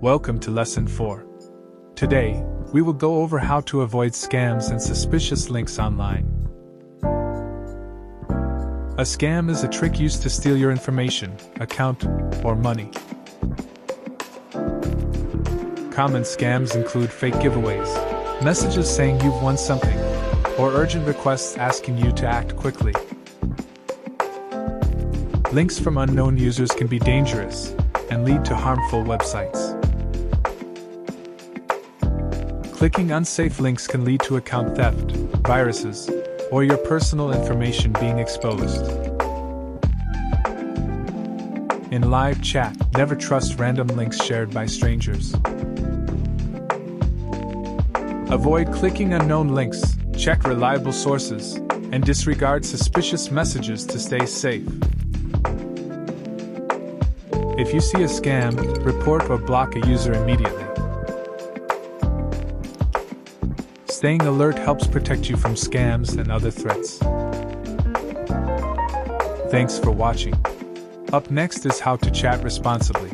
Welcome to Lesson 4. Today, we will go over how to avoid scams and suspicious links online. A scam is a trick used to steal your information, account, or money. Common scams include fake giveaways, messages saying you've won something, or urgent requests asking you to act quickly. Links from unknown users can be dangerous and lead to harmful websites. Clicking unsafe links can lead to account theft, viruses, or your personal information being exposed. In live chat, never trust random links shared by strangers. Avoid clicking unknown links, check reliable sources, and disregard suspicious messages to stay safe. If you see a scam, report or block a user immediately. Staying alert helps protect you from scams and other threats. Thanks for watching. Up next is how to chat responsibly.